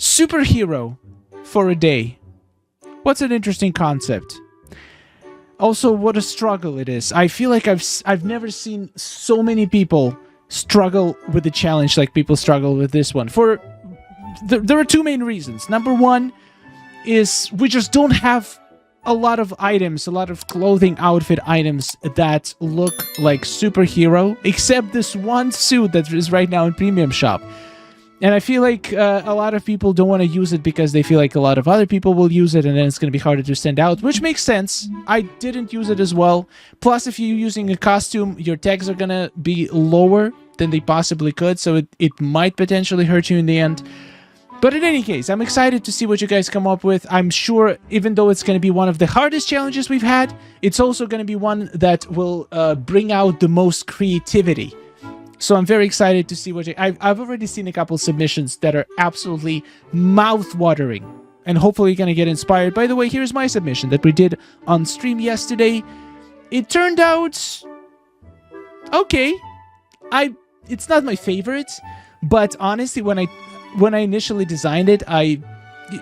Superhero for a day. What's an interesting concept? Also, what a struggle it is. I feel like I've never seen so many people struggle with the challenge like people struggle with this one. There are two main reasons. Number one is we just don't have a lot of items, a lot of clothing outfit items that look like superhero, except this one suit that is right now in Premium Shop. And I feel like a lot of people don't want to use it because they feel like a lot of other people will use it and then it's going to be harder to stand out, which makes sense. I didn't use it as well. Plus, if you're using a costume, your tags are going to be lower than they possibly could, so it might potentially hurt you in the end. But in any case, I'm excited to see what you guys come up with. I'm sure, even though it's going to be one of the hardest challenges we've had, it's also going to be one that will bring out the most creativity. So I'm very excited to see what I've already seen a couple submissions that are absolutely mouth-watering. And hopefully you're going to get inspired. By the way, here's my submission that we did on stream yesterday. It turned out okay. It's not my favorite, but honestly, when I initially designed it,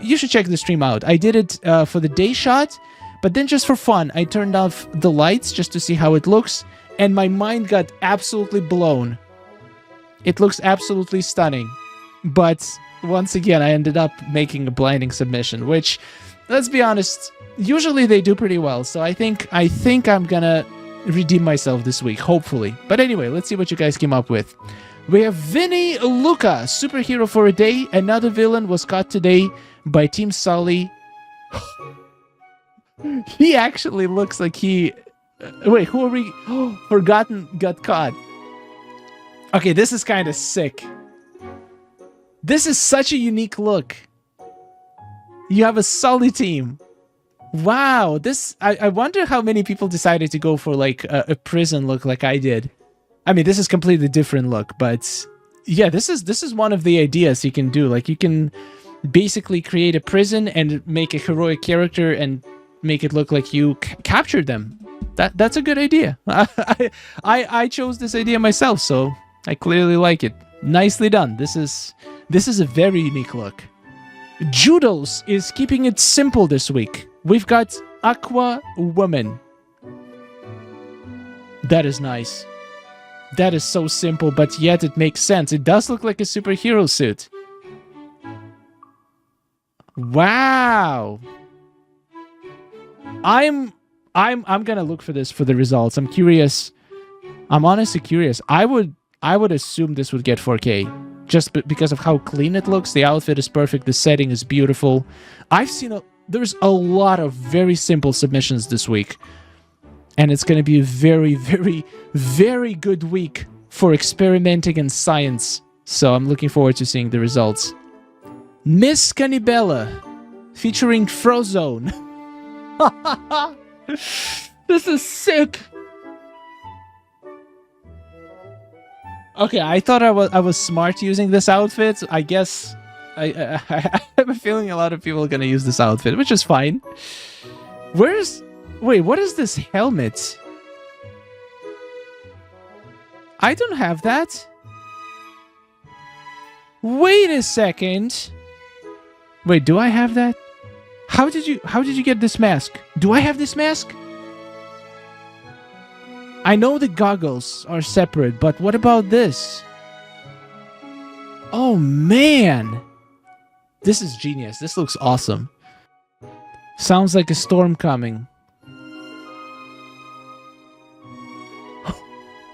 you should check the stream out. I did it for the day shot, but then just for fun, I turned off the lights just to see how it looks, and my mind got absolutely blown. It looks absolutely stunning, but once again, I ended up making a blinding submission, which, let's be honest, usually they do pretty well. So I think I'm gonna redeem myself this week, hopefully. But anyway, let's see what you guys came up with. We have Vinny Luca, superhero for a day. Another villain was caught today by Team Sully. He actually looks like he... Wait, who are we? Forgotten got caught. Okay, this is kind of sick. This is such a unique look. You have a Sully team. Wow, this... I wonder how many people decided to go for like a prison look like I did. I mean, this is completely different look, but yeah, this is one of the ideas you can do. Like, you can basically create a prison and make a heroic character and make it look like you captured them. That's a good idea. I chose this idea myself, so I clearly like it. Nicely done. This is a very unique look. Judos is keeping it simple this week. We've got Aqua Woman. That is nice. That is so simple, but yet it makes sense. It does look like a superhero suit. Wow. I'm gonna look for this for the results. I'm curious. I'm honestly curious. I would assume this would get 4K just because of how clean it looks. The outfit is perfect. The setting is beautiful. There's a lot of very simple submissions this week. And it's going to be a very, very, very good week for experimenting in science. So I'm looking forward to seeing the results. Miss Cannibella, featuring Frozone. This is sick. Okay, I thought I was smart using this outfit. I guess I have a feeling a lot of people are going to use this outfit, which is fine. Wait, what is this helmet? I don't have that. Wait a second. Wait, do I have that? How did you get this mask? Do I have this mask? I know the goggles are separate, but what about this? Oh man. This is genius. This looks awesome. Sounds like a storm coming.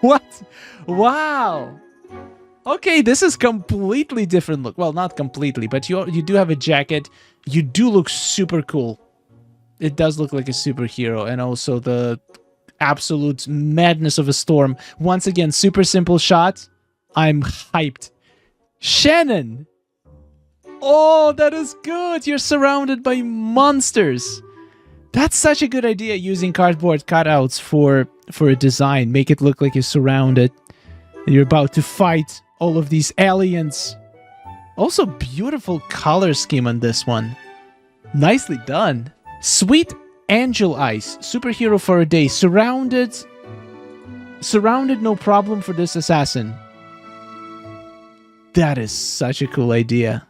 What? Wow. Okay, this is completely different look. Well, not completely, but you do have a jacket. You do look super cool. It does look like a superhero, and also the absolute madness of a storm. Once again, super simple shot. I'm hyped. Shannon. Oh, that is good. You're surrounded by monsters. That's such a good idea, using cardboard cutouts for a design. Make it look like you're surrounded and you're about to fight all of these aliens. Also, beautiful color scheme on this one. Nicely done. Sweet Angel Eyes, superhero for a day. Surrounded, no problem for this assassin. That is such a cool idea.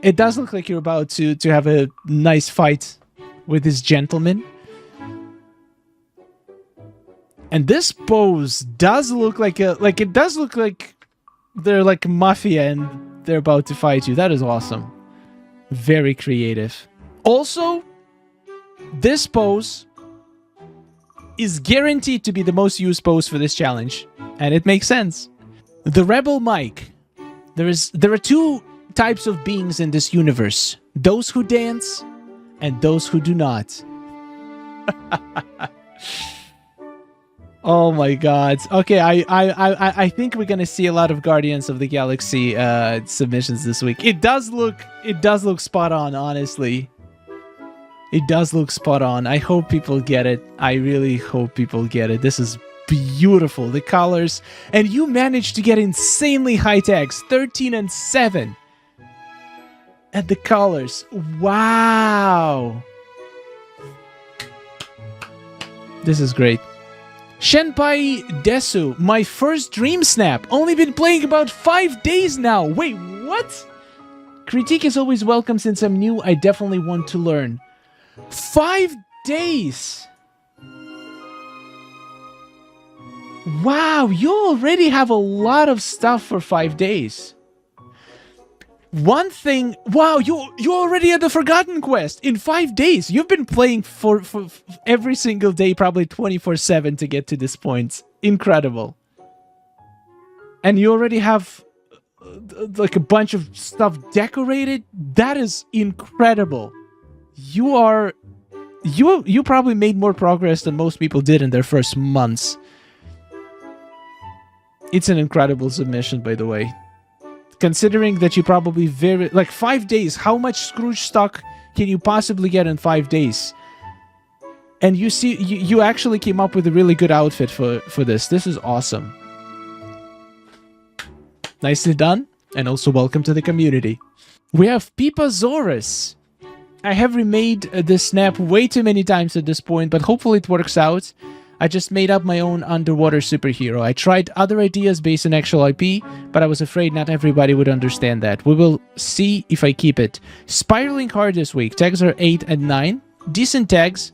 It does look like you're about to have a nice fight with this gentleman. And this pose does look like it does look like they're like mafia and they're about to fight you. That is awesome. Very creative. Also, this pose is guaranteed to be the most used pose for this challenge, and it makes sense. The Rebel Mike. There are two types of beings in this universe: those who dance and those who do not. Oh my god. Okay, I think we're gonna see a lot of Guardians of the Galaxy submissions this week. It does look spot on, honestly. It does look spot on. I hope people get it. I really hope people get it. This is beautiful. The colors, and you managed to get insanely high tags, 13 and 7. And the colors. Wow. This is great. Shenpai Desu, my first Dreamsnap. Only been playing about 5 days now. Wait, what? Critique is always welcome since I'm new. I definitely want to learn. 5 days. Wow, you already have a lot of stuff for 5 days. One thing, wow, you already had the Forgotten Quest in 5 days. You've been playing for every single day, probably 24/7 to get to this point. Incredible. And you already have like a bunch of stuff decorated. That is incredible. You probably made more progress than most people did in their first months. It's an incredible submission, by the way. Considering that you probably 5 days, how much Scrooge stock can you possibly get in 5 days? And you actually came up with a really good outfit for this. This is awesome. Nicely done, and also welcome to the community. We have Pipasaurus. I have remade this snap way too many times at this point, but hopefully it works out. I just made up my own underwater superhero. I tried other ideas based on actual IP, but I was afraid not everybody would understand that. We will see if I keep it. Spiraling hard this week. Tags are 8 and 9. Decent tags.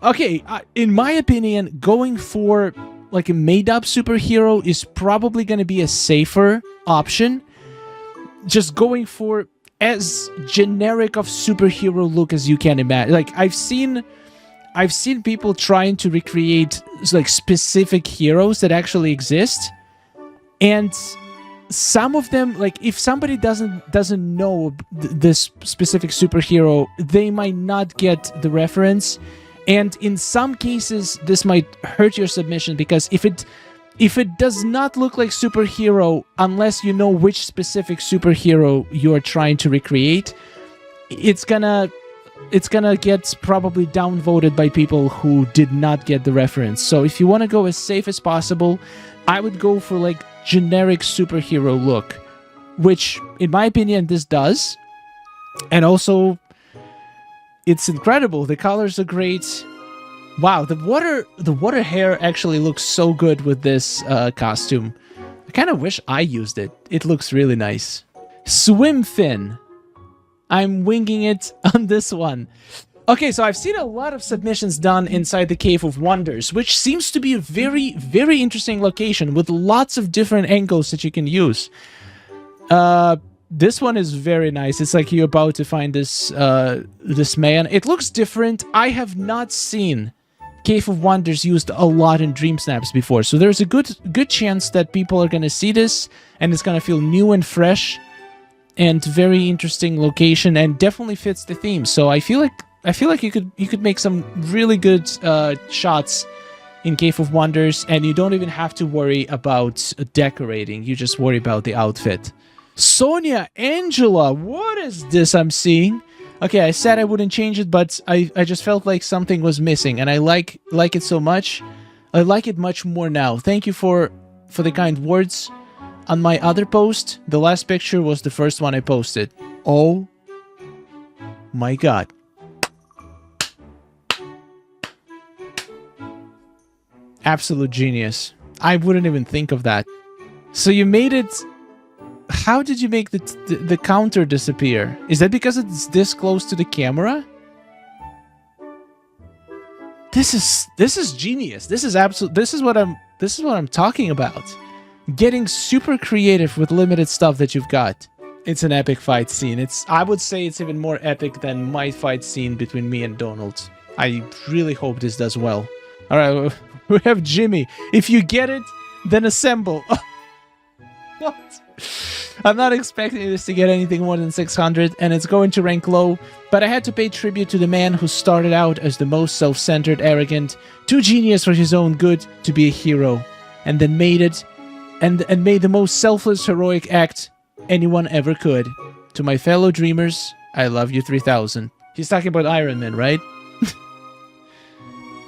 Okay, in my opinion, going for like a made-up superhero is probably going to be a safer option. Just going for as generic of superhero look as you can imagine. Like, I've seen people trying to recreate like specific heroes that actually exist, and some of them, like, if somebody doesn't know this specific superhero, they might not get the reference, and in some cases this might hurt your submission, because if it does not look like superhero unless you know which specific superhero you are trying to recreate, it's gonna get probably downvoted by people who did not get the reference. So if you want to go as safe as possible, I would go for like generic superhero look, which in my opinion this does. And also it's incredible. The colors are great. Wow, the water hair actually looks so good with this costume. I kind of wish I used it. It looks really nice. Swim fin. I'm winging it on this one. Okay, so I've seen a lot of submissions done inside the Cave of Wonders, which seems to be a very, very interesting location with lots of different angles that you can use. This one is very nice. It's like you're about to find this man. It looks different. I have not seen Cave of Wonders used a lot in Dreamsnaps before, so there's a good chance that people are gonna see this and it's gonna feel new and fresh. And very interesting location, and definitely fits the theme. So I feel like you could make some really good shots in Cave of Wonders, and you don't even have to worry about decorating. You just worry about the outfit. Sonia Angela, what is this I'm seeing? Okay, I said I wouldn't change it, but I just felt like something was missing, and I like it so much. I like it much more now. Thank you for the kind words. On my other post, the last picture was the first one I posted. Oh my god. Absolute genius. I wouldn't even think of that. So you made it How did you make the counter disappear? Is that because it's this close to the camera? This is genius. This is absolute. This is what I'm talking about. Getting super creative with limited stuff that you've got. It's an epic fight scene. I would say it's even more epic than my fight scene between me and Donald. I really hope this does well. All right, we have Jimmy. If you get it, then assemble. What? I'm not expecting this to get anything more than 600, and it's going to rank low, but I had to pay tribute to the man who started out as the most self-centered, arrogant, too genius for his own good to be a hero, and then made it, and made the most selfless, heroic act anyone ever could. To my fellow dreamers, I love you 3000. He's talking about Iron Man, right?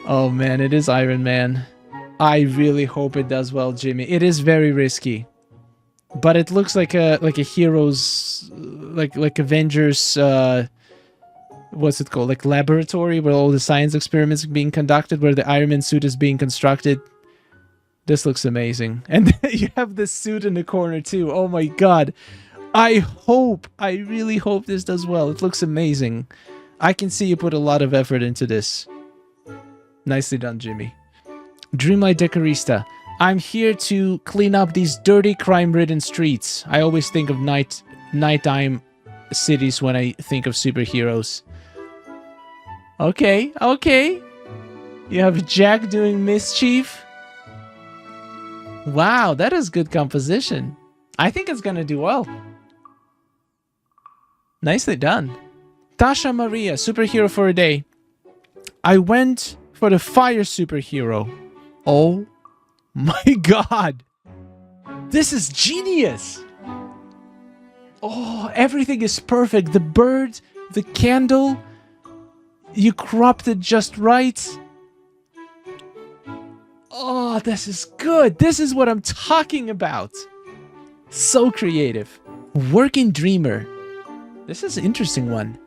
Oh man, it is Iron Man. I really hope it does well, Jimmy. It is very risky. But it looks like a hero's like Avengers what's it called? Like laboratory where all the science experiments are being conducted, where the Iron Man suit is being constructed. This looks amazing. And you have this suit in the corner too. Oh my god. I really hope this does well. It looks amazing. I can see you put a lot of effort into this. Nicely done, Jimmy. Dreamlight Decorista. I'm here to clean up these dirty, crime-ridden streets. I always think of nighttime cities when I think of superheroes. Okay, okay. You have Jack doing mischief. Wow, that is good composition. I think it's gonna do well. Nicely done. Tasha Maria, superhero for a day. I went for the fire superhero. Oh my god! This is genius! Oh, everything is perfect. The bird, the candle, you cropped it just right. Oh, this is good. This is what I'm talking about. So creative. Working Dreamer. This is an interesting one.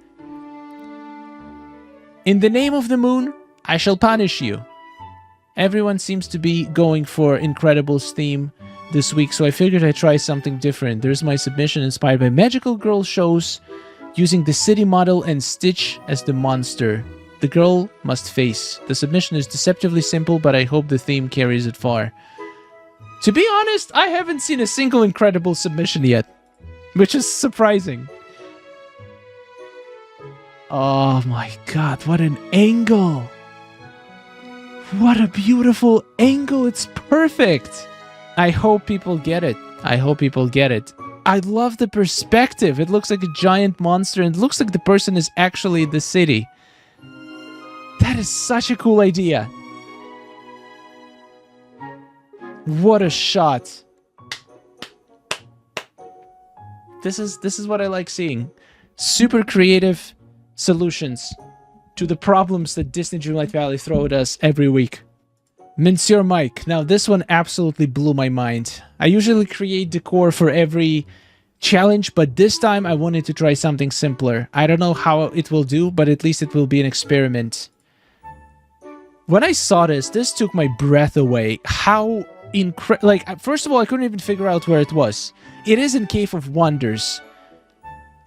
In the name of the moon, I shall punish you. Everyone seems to be going for Incredibles theme this week, so I figured I'd try something different. There's my submission inspired by magical girl shows, using the city model and Stitch as the monster the girl must face. The submission is deceptively simple, but I hope the theme carries it far. To be honest, I haven't seen a single Incredible submission yet, which is surprising. Oh my god, what an angle! What a beautiful angle, it's perfect! I hope people get it. I hope people get it. I love the perspective. It looks like a giant monster and it looks like the person is actually in the city. That is such a cool idea. What a shot. This is what I like seeing. Super creative solutions to the problems that Disney Dreamlight Valley throw at us every week. Monsieur Mike. Now this one absolutely blew my mind. I usually create decor for every challenge, but this time I wanted to try something simpler. I don't know how it will do, but at least it will be an experiment. When I saw this took my breath away. How incredible. Like, first of all, I couldn't even figure out where it was. It is in Cave of Wonders,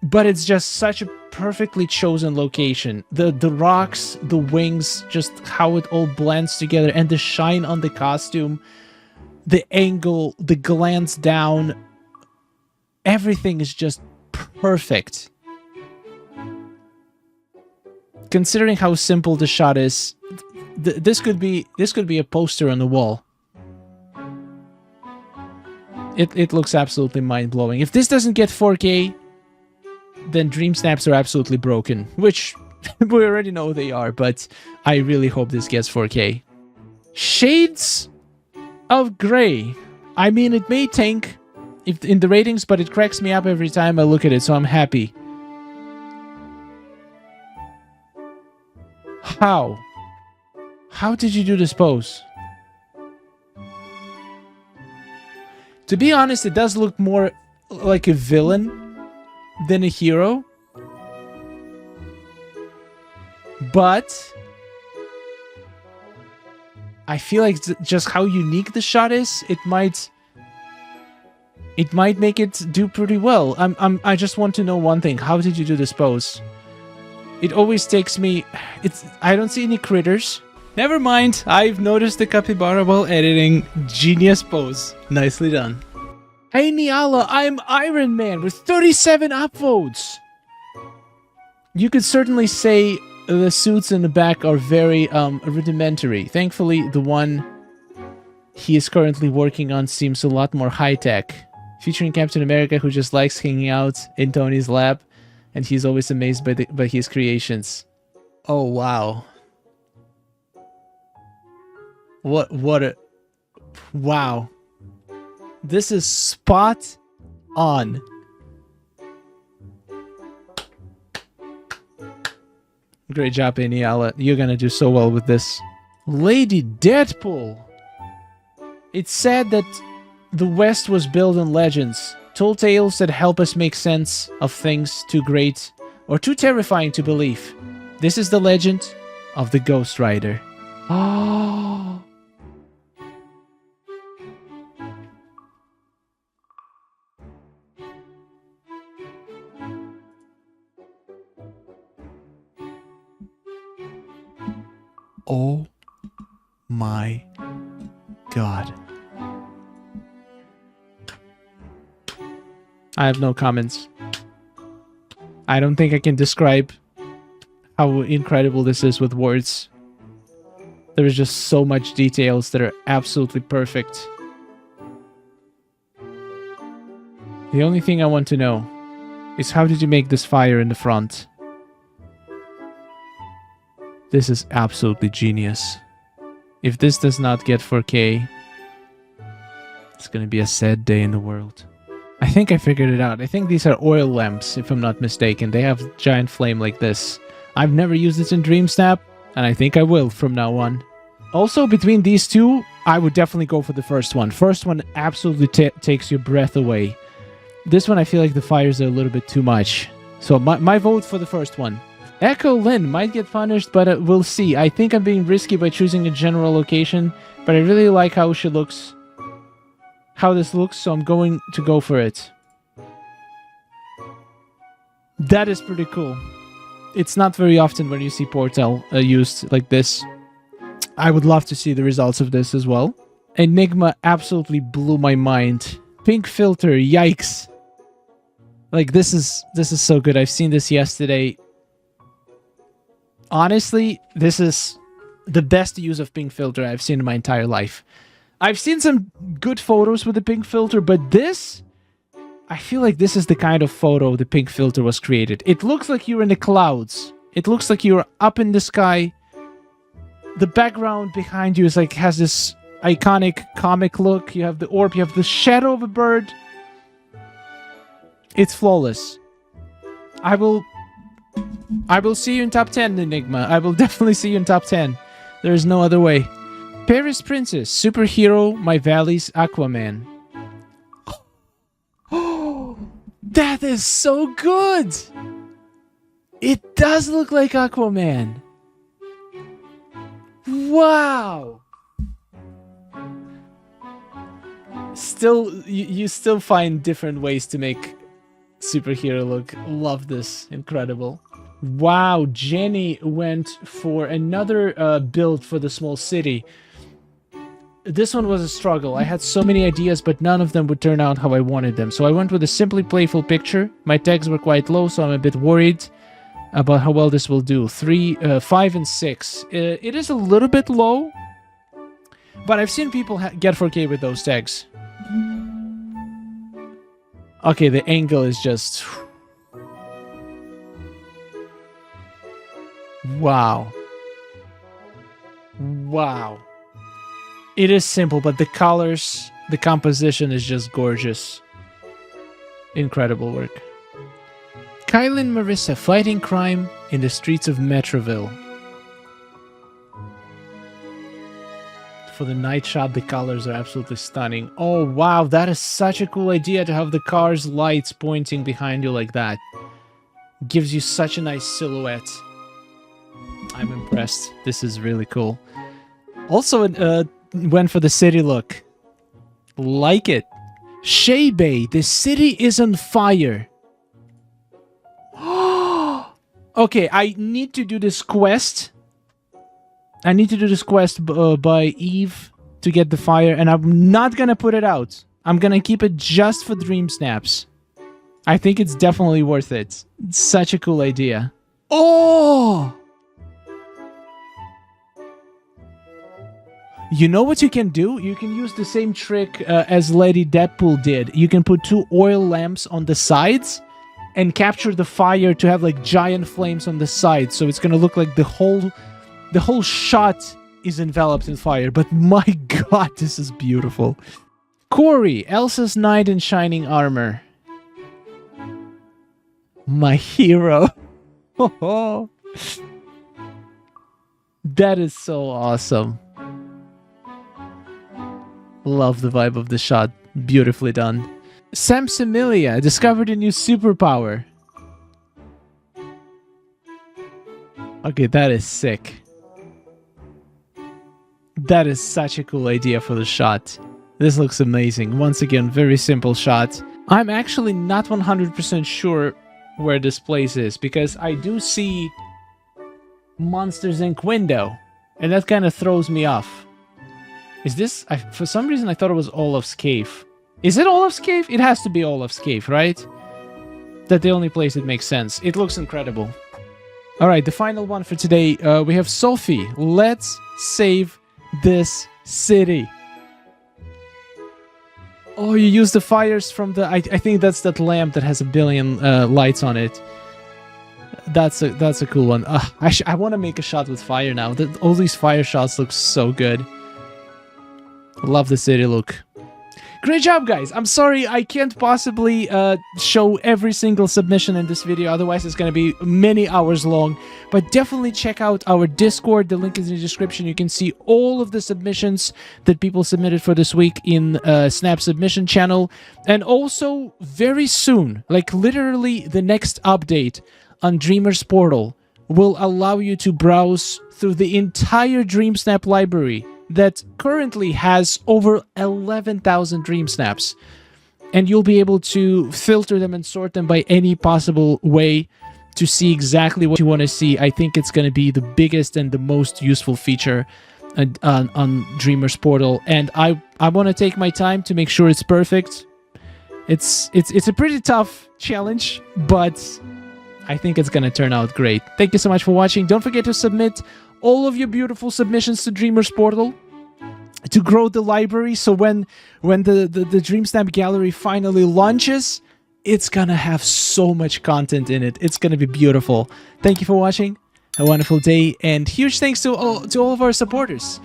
but it's just such a perfectly chosen location. The rocks, the wings, just how it all blends together, and the shine on the costume, the angle, the glance down, everything is just perfect. Considering how simple the shot is, this could be a poster on the wall. It looks absolutely mind-blowing. If this doesn't get 4K, then Dreamsnaps are absolutely broken, which we already know they are, but I really hope this gets 4K. Shades of Grey. I mean, it may tank in the ratings, but it cracks me up every time I look at it, so I'm happy. How? How did you do this pose? To be honest, it does look more like a villain than a hero. But I feel like just how unique the shot is, it might it might make it do pretty well. I just want to know one thing. How did you do this pose? It always takes me... I don't see any critters. Never mind. I've noticed the capybara while editing. Genius pose. Nicely done. Hey Niala, I'm Iron Man with 37 upvotes. You could certainly say the suits in the back are very rudimentary. Thankfully, the one he is currently working on seems a lot more high-tech. Featuring Captain America, who just likes hanging out in Tony's lab, and he's always amazed by his creations. Oh, wow. What a... Wow. This is spot on. Great job, Eniala. You're gonna do so well with this. Lady Deadpool! It's said that the West was built on legends, told tales that help us make sense of things too great or too terrifying to believe. This is the legend of the Ghost Rider. Oh. Oh my God. I have no comments. I don't think I can describe how incredible this is with words. There is just so much details that are absolutely perfect. The only thing I want to know is how did you make this fire in the front? This is absolutely genius. If this does not get 4K, it's gonna be a sad day in the world. I think I figured it out. I think these are oil lamps, if I'm not mistaken. They have giant flame like this. I've never used it in Dreamsnap, and I think I will from now on. Also, between these two, I would definitely go for the first one. First one absolutely takes your breath away. This one, I feel like the fires are a little bit too much. So my vote for the first one. Echo Lynn might get punished, but we'll see. I think I'm being risky by choosing a general location, but I really like how she looks. How this looks, so I'm going to go for it. That is pretty cool. It's not very often when you see Portal used like this. I would love to see the results of this as well. Enigma absolutely blew my mind. Pink filter, yikes. Like this is so good. I've seen this yesterday. Honestly, this is the best use of pink filter I've seen in my entire life. I've seen some good photos with the pink filter, but this, I feel like this is the kind of photo the pink filter was created. It looks like you're in the clouds. It looks like you're up in the sky. The background behind you is like has this iconic comic look. You have the orb, you have the shadow of a bird. It's flawless. I will see you in top 10, Enigma. I will definitely see you in top 10. There is no other way. Paris Princess, superhero, my valley's Aquaman. Oh, that is so good! It does look like Aquaman. Wow! Still, you still find different ways to make superhero look. Love this. Incredible. Wow, Jenny went for another build for the small city. This one was a struggle. I had so many ideas, but none of them would turn out how I wanted them. So I went with a simply playful picture. My tags were quite low, so I'm a bit worried about how well this will do. 5 and 6. It is a little bit low, but I've seen people get 4K with those tags. Okay, the angle is just... Wow. Wow. It is simple, but the colors, the composition is just gorgeous. Incredible work. Kylie and Marissa fighting crime in the streets of Metroville. For the night shot, the colors are absolutely stunning. Oh, wow, that is such a cool idea to have the car's lights pointing behind you like that. Gives you such a nice silhouette. I'm impressed. This is really cool. Also, went for the city look. Like it. Shebe, the city is on fire. Okay, I need to do this quest. I need to do this quest by Eve to get the fire, and I'm not gonna put it out. I'm gonna keep it just for dream snaps. I think it's definitely worth it. It's such a cool idea. Oh! You know what you can do? You can use the same trick as Lady Deadpool did. You can put 2 oil lamps on the sides and capture the fire to have like giant flames on the sides. So it's gonna look like the whole shot is enveloped in fire. But my god, this is beautiful. Corey, Elsa's knight in shining armor. My hero. That is so awesome. Love the vibe of the shot. Beautifully done. Samsimilia discovered a new superpower. Okay, that is sick. That is such a cool idea for the shot. This looks amazing. Once again, very simple shot. I'm actually not 100% sure where this place is, because I do see Monsters Inc. window, and that kind of throws me off. Is this... for some reason I thought it was Olaf's cave. Is it Olaf's cave? It has to be Olaf's cave, right? That's the only place it makes sense. It looks incredible. Alright, the final one for today. We have Sophie. Let's save this city. Oh, you use the fires from the... I think that's that lamp that has 1 billion lights on it. That's a cool one. I want to make a shot with fire now. All these fire shots look so good. Love the city look. Great job, guys. I'm sorry I can't possibly show every single submission in this video. Otherwise, it's going to be many hours long. But definitely check out our Discord. The link is in the description. You can see all of the submissions that people submitted for this week in Snap submission channel. And also, very soon, like literally the next update on Dreamer's Portal will allow you to browse through the entire Dreamsnap library that currently has over 11,000 dream snaps, and you'll be able to filter them and sort them by any possible way to see exactly what you want to see. I think it's going to be the biggest and the most useful feature on Dreamer's Portal, and I want to take my time to make sure it's perfect. It's a pretty tough challenge, but I think it's going to turn out great. Thank you so much for watching. Don't forget to submit all of your beautiful submissions to Dreamer's Portal to grow the library, so when the Dreamsnap gallery finally launches, it's gonna have so much content in it. It's gonna be beautiful. Thank you for watching. A wonderful day, and huge thanks to all of our supporters.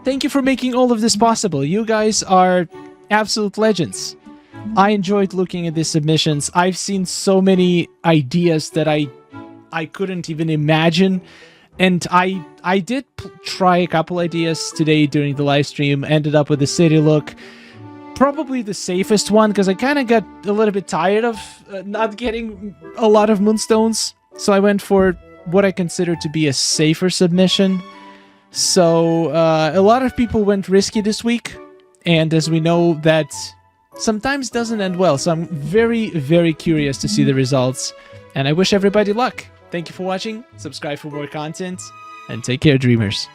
Thank you for making all of this possible. You guys are absolute legends. I enjoyed looking at these submissions. I've seen so many ideas that I couldn't even imagine. And I did try a couple ideas today during the live stream, ended up with the city look. Probably the safest one, because I kind of got a little bit tired of not getting a lot of moonstones. So I went for what I consider to be a safer submission. So a lot of people went risky this week. And as we know, that sometimes doesn't end well. So I'm very, very curious to see the results. And I wish everybody luck. Thank you for watching, subscribe for more content, and take care, dreamers.